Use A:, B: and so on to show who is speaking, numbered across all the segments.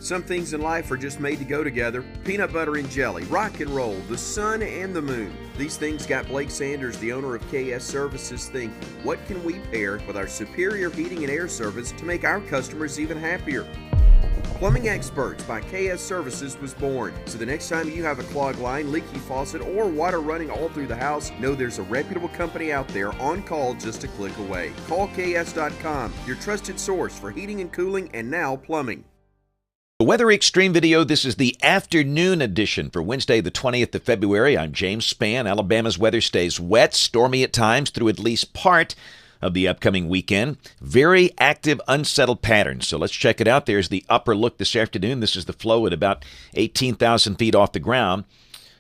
A: Some things in life are just made to go together. Peanut butter and jelly, rock and roll, the sun and the moon. These things got Blake Sanders, the owner of KS Services, thinking, what can we pair with our superior heating and air service to make our customers even happier? Plumbing Experts by KS Services was born. So the next time you have a clogged line, leaky faucet, or water running all through the house, know there's a reputable company out there on call just a click away. Call KS.com, your trusted source for heating and cooling and now plumbing.
B: The Weather Xtreme video, this is the afternoon edition for Wednesday, the 20th of February. I'm James Spann. Alabama's weather stays wet, stormy at times through at least part of the upcoming weekend. Very active, unsettled patterns. So let's check it out. There's the upper look this afternoon. This is the flow at about 18,000 feet off the ground.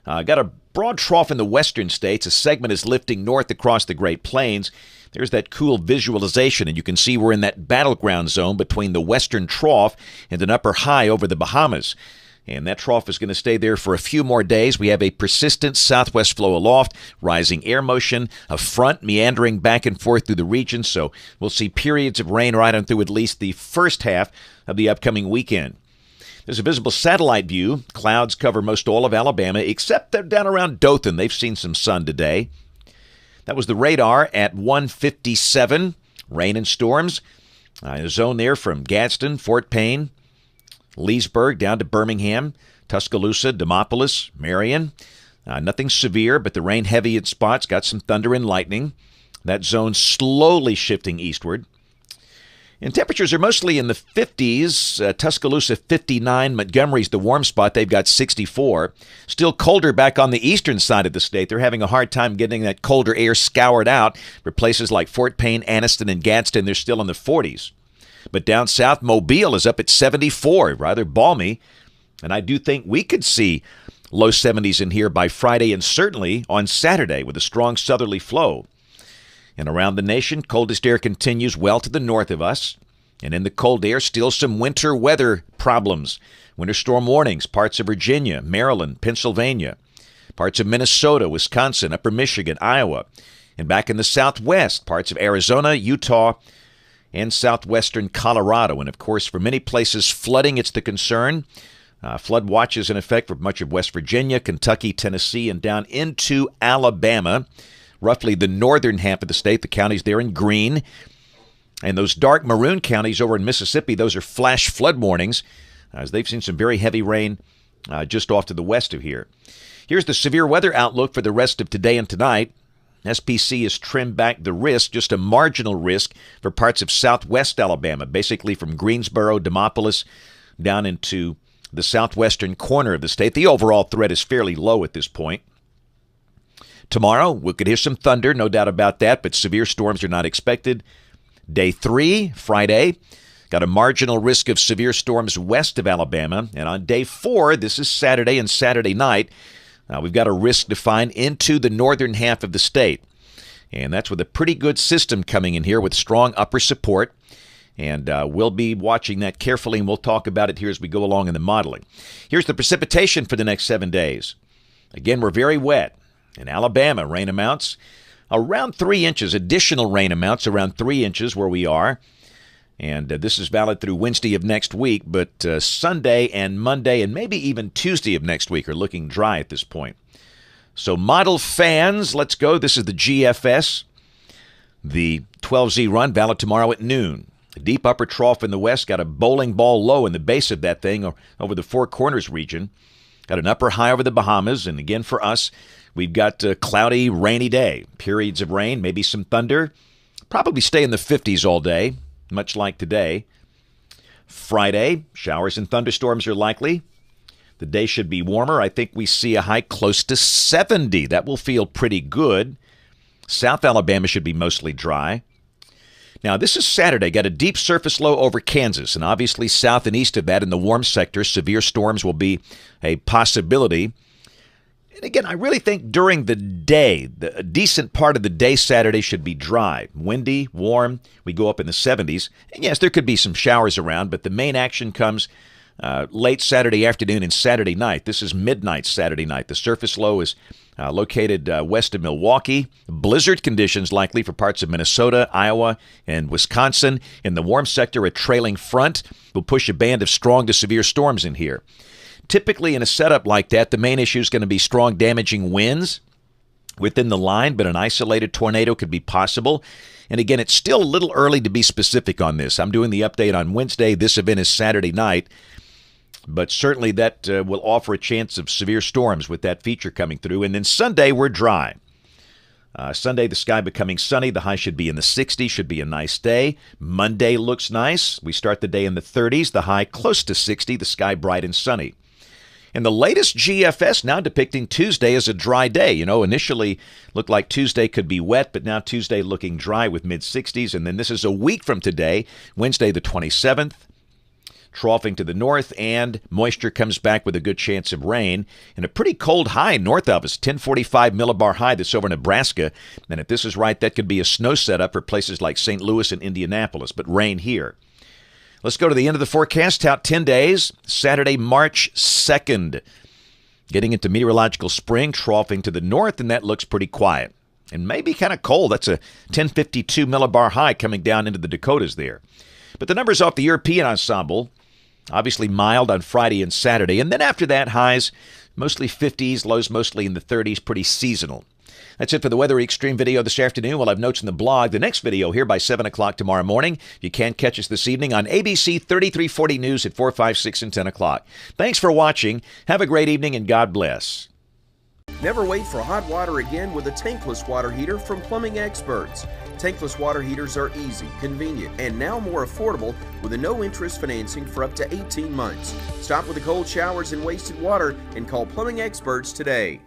B: Got a broad trough in the western states. A segment is lifting north across the Great Plains. There's that cool visualization, and you can see we're in that battleground zone between the western trough and an upper high over the Bahamas. And that trough is going to stay there for a few more days. We have a persistent southwest flow aloft, rising air motion, a front meandering back and forth through the region. So we'll see periods of rain right on through at least the first half of the upcoming weekend. There's a visible satellite view. Clouds cover most all of Alabama, except they're down around Dothan. They've seen some sun today. That was the radar at 1:57. Rain and storms. A zone there from Gadsden, Fort Payne, Leesburg down to Birmingham, Tuscaloosa, Demopolis, Marion. Nothing severe, but the rain heavy in spots. Got some thunder and lightning. That zone slowly shifting eastward. And temperatures are mostly in the 50s. Tuscaloosa 59. Montgomery's the warm spot. They've got 64. Still colder back on the eastern side of the state. They're having a hard time getting that colder air scoured out. For places like Fort Payne, Anniston, and Gadsden, they're still in the 40s. But down south, Mobile is up at 74, rather balmy. And I do think we could see low 70s in here by Friday and certainly on Saturday with a strong southerly flow. And around the nation, coldest air continues well to the north of us. And in the cold air, still some winter weather problems. Winter storm warnings, parts of Virginia, Maryland, Pennsylvania, parts of Minnesota, Wisconsin, upper Michigan, Iowa. And back in the southwest, parts of Arizona, Utah, and southwestern Colorado. And, of course, for many places, flooding, it's the concern. Flood watches in effect for much of West Virginia, Kentucky, Tennessee, and down into Alabama. Roughly the northern half of the state, the counties there in green. And those dark maroon counties over in Mississippi, those are flash flood warnings, as they've seen some very heavy rain just off to the west of here. Here's the severe weather outlook for the rest of today and tonight. SPC has trimmed back the risk, just a marginal risk, for parts of southwest Alabama, basically from Greensboro, Demopolis, down into the southwestern corner of the state. The overall threat is fairly low at this point. Tomorrow, we could hear some thunder, no doubt about that, but severe storms are not expected. Day 3, Friday, got a marginal risk of severe storms west of Alabama. And on day 4, this is Saturday and Saturday night, we've got a risk defined into the northern half of the state. And that's with a pretty good system coming in here with strong upper support. And we'll be watching that carefully, and we'll talk about it here as we go along in the modeling. Here's the precipitation for the next 7 days. Again, we're very wet. In Alabama, rain amounts around 3 inches, additional rain amounts around 3 inches where we are. And this is valid through Wednesday of next week, but Sunday and Monday and maybe even Tuesday of next week are looking dry at this point. So model fans, let's go. This is the GFS, the 12Z run, valid tomorrow at noon. A deep upper trough in the west, got a bowling ball low in the base of that thing over the Four Corners region. Got an upper high over the Bahamas, and again for us, we've got a cloudy, rainy day. Periods of rain, maybe some thunder. Probably stay in the 50s all day, much like today. Friday, showers and thunderstorms are likely. The day should be warmer. I think we see a high close to 70. That will feel pretty good. South Alabama should be mostly dry. Now, this is Saturday. Got a deep surface low over Kansas, and obviously south and east of that in the warm sector, severe storms will be a possibility. And again, I really think during the day, a decent part of the day Saturday should be dry. Windy, warm, we go up in the 70s. And yes, there could be some showers around, but the main action comes late Saturday afternoon and Saturday night. This is midnight Saturday night. The surface low is located west of Milwaukee. Blizzard conditions likely for parts of Minnesota, Iowa, and Wisconsin. In the warm sector, a trailing front will push a band of strong to severe storms in here. Typically in a setup like that, the main issue is going to be strong damaging winds within the line, but an isolated tornado could be possible. And again, it's still a little early to be specific on this. I'm doing the update on Wednesday. This event is Saturday night. But certainly that will offer a chance of severe storms with that feature coming through. And then Sunday, we're dry. Sunday, the sky becoming sunny. The high should be in the 60s. Should be a nice day. Monday looks nice. We start the day in the 30s. The high close to 60. The sky bright and sunny. And the latest GFS now depicting Tuesday as a dry day. You know, initially looked like Tuesday could be wet, but now Tuesday looking dry with mid-60s. And then this is a week from today, Wednesday the 27th. Troughing to the north, and moisture comes back with a good chance of rain. And a pretty cold high north of us, 1045 millibar high that's over Nebraska. And if this is right, that could be a snow setup for places like St. Louis and Indianapolis, but rain here. Let's go to the end of the forecast. Out 10 days, Saturday, March 2nd. Getting into meteorological spring, troughing to the north, and that looks pretty quiet. And maybe kind of cold. That's a 1052 millibar high coming down into the Dakotas there. But the numbers off the European ensemble, obviously mild on Friday and Saturday. And then after that, highs mostly 50s, lows mostly in the 30s, pretty seasonal. That's it for the Weather Xtreme video this afternoon. We'll have notes in the blog. The next video here by 7 o'clock tomorrow morning. You can catch us this evening on ABC 3340 News at 4, 5, 6, and 10 o'clock. Thanks for watching. Have a great evening, and God bless.
A: Never wait for hot water again with a tankless water heater from Plumbing Experts. Tankless water heaters are easy, convenient, and now more affordable with a no-interest financing for up to 18 months. Stop with the cold showers and wasted water and call Plumbing Experts today.